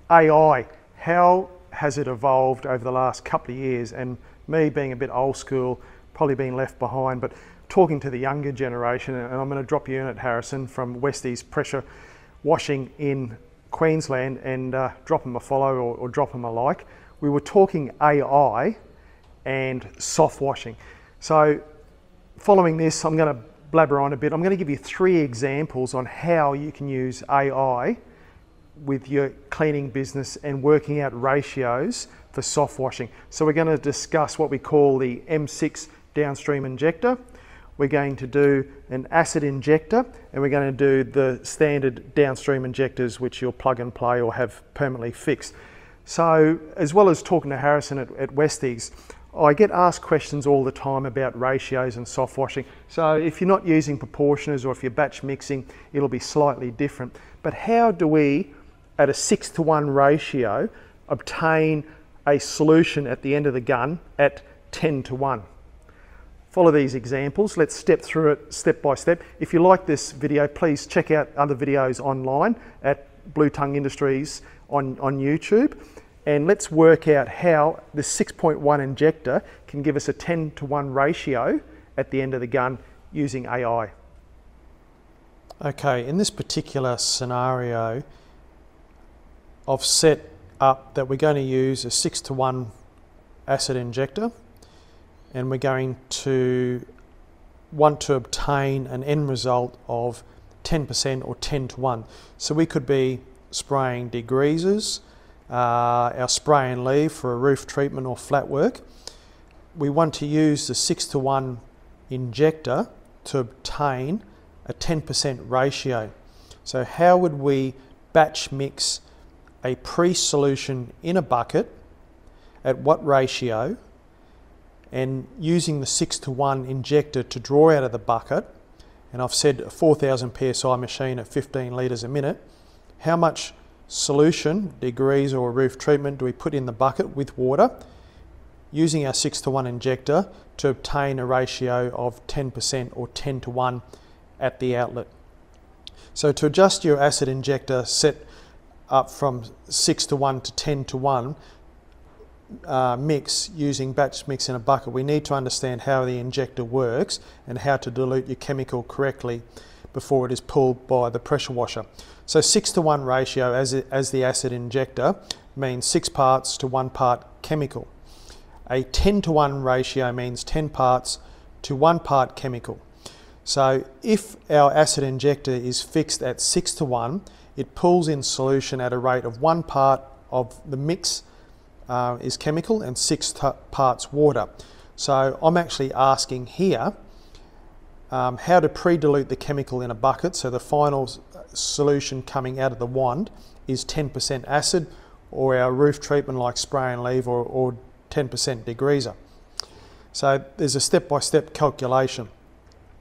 AI, how has it evolved over the last couple of years? And me being a bit old school, probably being left behind, but talking to the younger generation, and I'm going to drop you in at Harrison from Westies Pressure Washing in Queensland, and drop them a follow or drop them a like. We were talking AI and soft washing. So following this, I'm going to blabber on a bit. I'm going to give you 3 examples on how you can use AI with your cleaning business and working out ratios for soft washing. So we're going to discuss what we call the M6 Downstream Injector. We're going to do an acid injector, and we're going to do the standard downstream injectors, which you'll plug and play or have permanently fixed. So as well as talking to Harrison at Westies, I get asked questions all the time about ratios and soft washing. So if you're not using proportioners or if you're batch mixing, it'll be slightly different. But how do we, at a 6:1 ratio, obtain a solution at the end of the gun at 10:1? Follow these examples. Let's step through it step by step. If you like this video, please check out other videos online at Blue Tongue Industries on YouTube. And let's work out how the 6.1 injector can give us a 10:1 ratio at the end of the gun using AI. Okay, in this particular scenario, I've set up that we're going to use a 6:1 acid injector, and we're going to want to obtain an end result of 10% or 10:1. So we could be spraying degreasers, our spray and leave for a roof treatment or flat work. We want to use the 6:1 injector to obtain a 10% ratio. So how would we batch mix a pre-solution in a bucket, at what ratio, and using the 6:1 injector to draw out of the bucket, and I've said a 4,000 psi machine at 15 litres a minute, how much solution, degrees or roof treatment, do we put in the bucket with water using our 6:1 injector to obtain a ratio of 10% or 10:1 at the outlet. So to adjust your acid injector set up from 6:1 to 10:1 mix using batch mix in a bucket, we need to understand how the injector works and how to dilute your chemical correctly before it is pulled by the pressure washer. So 6:1 ratio as the acid injector means 6 parts to 1 part chemical. A 10:1 ratio means 10 parts to 1 part chemical. So if our acid injector is fixed at 6:1, it pulls in solution at a rate of 1 part of the mix is chemical and 6 parts water. So I'm actually asking here how to pre-dilute the chemical in a bucket, so the final solution coming out of the wand is 10% acid, or our roof treatment like spray and leave, or 10% degreaser. So there's a step-by-step calculation.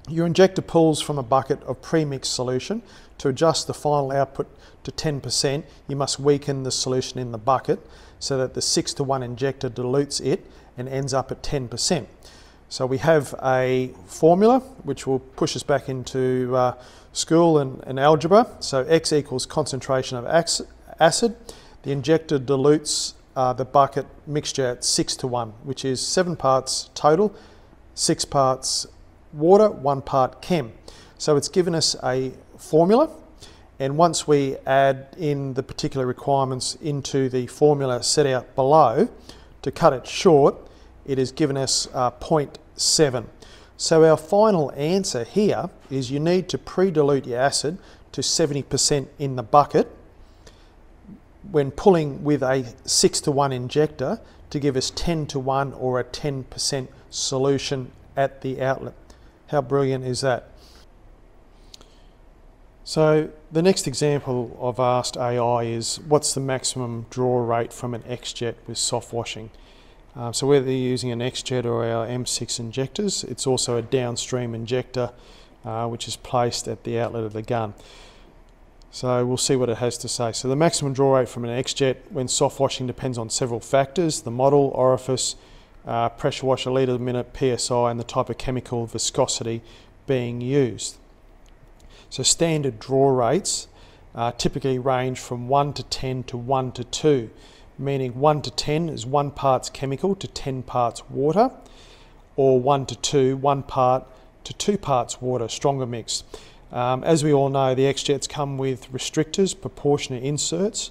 Your injector pulls from a bucket of pre-mixed solution. To adjust the final output to 10%, you must weaken the solution in the bucket so that the 6:1 injector dilutes it and ends up at 10%. So we have a formula which will push us back into school and algebra. So X equals concentration of acid. The injector dilutes the bucket mixture at 6:1, which is 7 parts total, 6 parts water, 1 part chem. So it's given us a formula, and once we add in the particular requirements into the formula set out below, to cut it short, it has given us 0.7. So our final answer here is you need to pre-dilute your acid to 70% in the bucket when pulling with a 6:1 injector to give us 10:1 or a 10% solution at the outlet. How brilliant is that? So the next example I've asked AI is, what's the maximum draw rate from an XJet with soft washing? So whether you're using an XJet or our M6 injectors, it's also a downstream injector which is placed at the outlet of the gun. So we'll see what it has to say. So the maximum draw rate from an XJet when soft washing depends on several factors: the model, orifice, pressure washer, litre a minute, PSI, and the type of chemical viscosity being used. So standard draw rates typically range from 1 to 10 to 1 to 2, meaning 1 to 10 is 1 parts chemical to 10 parts water, or 1 to 2, 1 part to 2 parts water, stronger mix. As we all know, the XJets come with restrictors, proportionate inserts,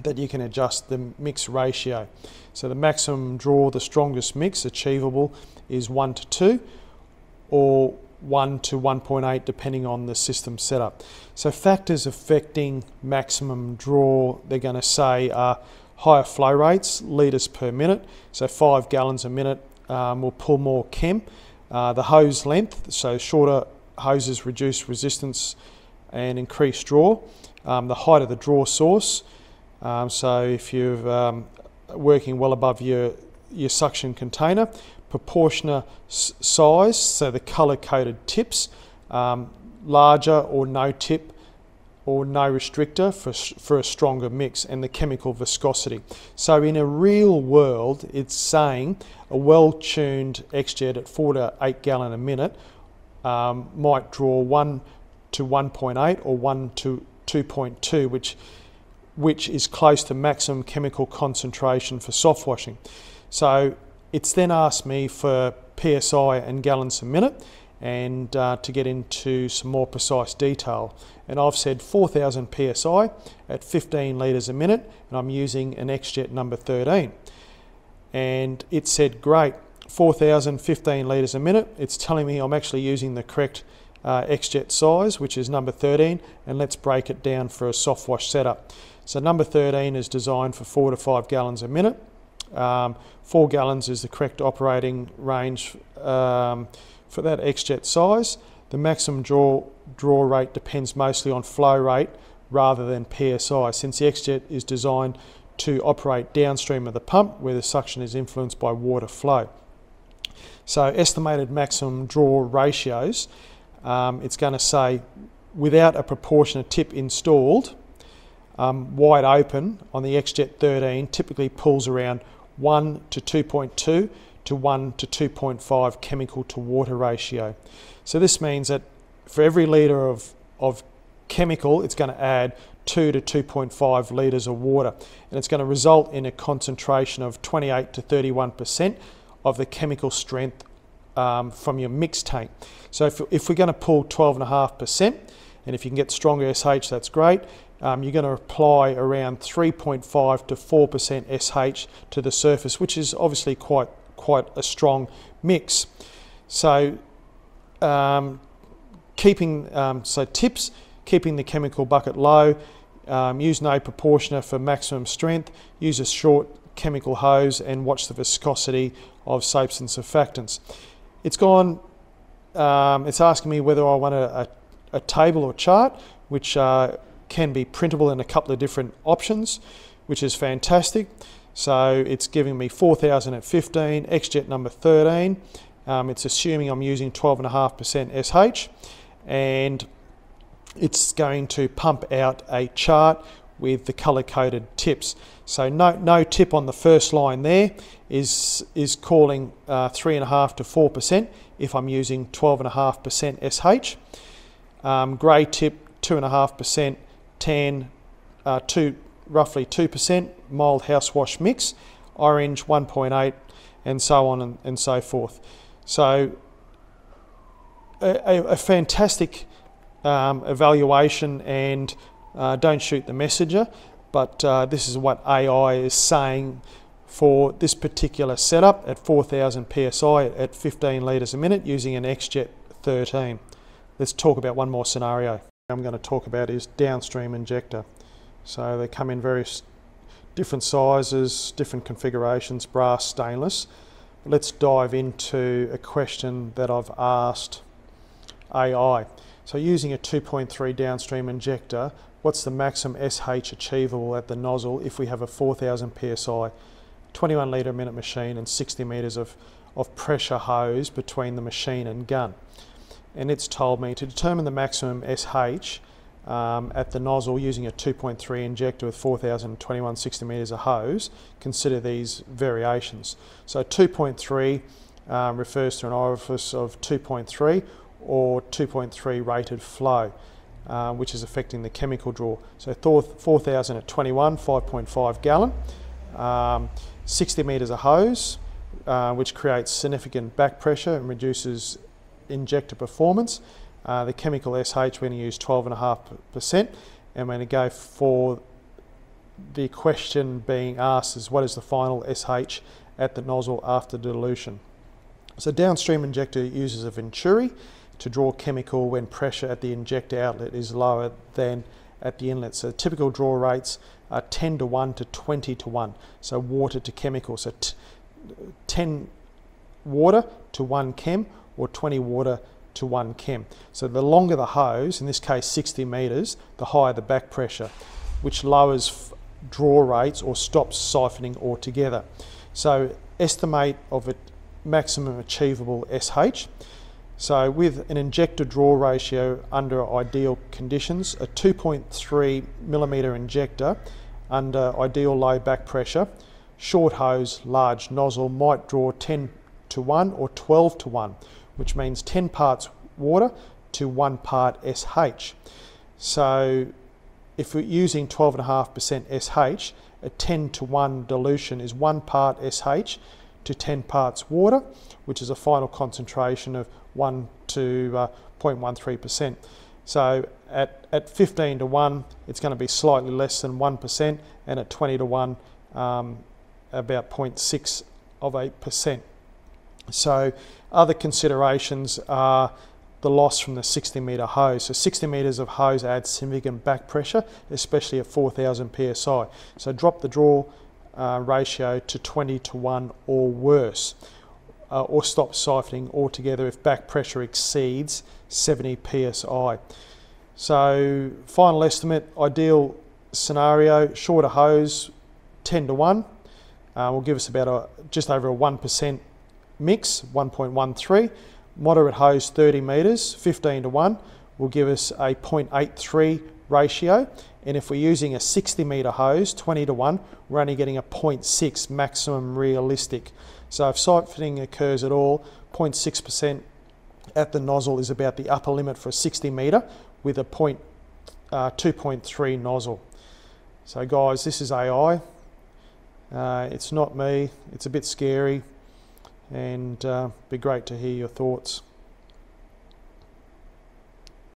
that you can adjust the mix ratio. So the maximum draw, the strongest mix achievable is 1 to 2 or 1 to 1.8 depending on the system setup. So factors affecting maximum draw, they're going to say are higher flow rates, litres per minute, so 5 gallons a minute will pull more chem. The hose length, so shorter hoses reduce resistance and increase draw. The height of the draw source, so if you're working well above your suction container. Proportionate size, so the colour-coded tips, larger or no tip or no restrictor for a stronger mix, and the chemical viscosity. So in a real world, it's saying a well-tuned XJet at 4 to 8 gallon a minute might draw 1 to 1.8 or 1 to 2.2, which is close to maximum chemical concentration for soft washing. So it's then asked me for PSI and gallons a minute, and to get into some more precise detail. And I've said 4,000 PSI at 15 litres a minute, and I'm using an XJet number 13. And it said, great, 4,000, 15 litres a minute. It's telling me I'm actually using the correct XJet size, which is number 13, and let's break it down for a soft wash setup. So number 13 is designed for 4 to 5 gallons a minute. 4 gallons is the correct operating range for that XJet size. The maximum draw rate depends mostly on flow rate rather than PSI, since the XJet is designed to operate downstream of the pump where the suction is influenced by water flow. So estimated maximum draw ratios, it's going to say without a proportionate tip installed, wide open on the XJet 13 typically pulls around 1 to 2.2 to 1 to 2.5 chemical to water ratio. So this means that for every litre of chemical, it's going to add 2 to 2.5 litres of water, and it's going to result in a concentration of 28 to 31% of the chemical strength from your mix tank. So if we're going to pull 12.5%, and if you can get stronger SH, that's great. You're going to apply around 3.5 to 4% SH to the surface, which is obviously quite a strong mix. So tips, keeping the chemical bucket low, use no proportioner for maximum strength, use a short chemical hose, and watch the viscosity of soaps and surfactants. It's asking me whether I want a table or chart, which can be printable in a couple of different options, which is fantastic. So it's giving me 4,000 at 15, XJet number 13. It's assuming I'm using 12.5% SH, and it's going to pump out a chart with the colour-coded tips. So no tip on the first line there is calling 3.5 to 4% if I'm using 12.5% SH. Grey tip 2.5%, tan roughly 2%, mild house wash mix, orange 1.8, and so on and so forth. So a fantastic evaluation, and don't shoot the messenger, but this is what AI is saying for this particular setup at 4,000 PSI at 15 litres a minute using an XJet 13. Let's talk about one more scenario I'm going to talk about is Downstream Injector. So they come in various different sizes, different configurations, brass, stainless. But let's dive into a question that I've asked AI. So using a 2.3 Downstream Injector, what's the maximum SH achievable at the nozzle if we have a 4,000 PSI, 21 litre a minute machine and 60 metres of pressure hose between the machine and gun? And it's told me to determine the maximum SH at the nozzle using a 2.3 injector with 4,021 60 metres of hose, consider these variations. So 2.3 refers to an orifice of 2.3 or 2.3 rated flow. which is affecting the chemical draw. So 4,000 at 21, 5.5 gallon, 60 metres of hose, which creates significant back pressure and reduces injector performance. The chemical SH, we're going to use 12.5%, and we're going to go for the question being asked is what is the final SH at the nozzle after dilution. So Downstream Injector uses a venturi to draw chemical when pressure at the injector outlet is lower than at the inlet. So typical draw rates are 10 to 1 to 20 to 1, so water to chemical. So 10 water to 1 chem, or 20 water to 1 chem. So the longer the hose, in this case 60 metres, the higher the back pressure, which lowers draw rates or stops siphoning altogether. So estimate of a maximum achievable SH. So with an injector draw ratio under ideal conditions, a 2.3 millimetre injector under ideal low back pressure, short hose, large nozzle might draw 10 to 1 or 12 to 1, which means 10 parts water to 1 part SH. So if we're using 12.5% SH, a 10 to 1 dilution is 1 part SH to 10 parts water, which is a final concentration of 1 to 0.13%. So at 15 to 1, it's going to be slightly less than 1%, and at 20 to 1, about 0.6%. So other considerations are the loss from the 60 metre hose. So 60 metres of hose adds significant back pressure, especially at 4,000 psi. So drop the draw ratio to 20 to 1 or worse, or stop siphoning altogether if back pressure exceeds 70 psi. So final estimate, ideal scenario, shorter hose 10 to 1 will give us about just over a 1% mix, 1.13. Moderate hose 30 metres, 15 to 1 will give us a 0.83 ratio, and if we're using a 60 metre hose, 20 to 1, we're only getting a 0.6 maximum realistic. So if siphoning occurs at all, 0.6% at the nozzle is about the upper limit for a 60 metre with a 2.3 nozzle. So guys, this is AI. It's not me. It's a bit scary, and be great to hear your thoughts.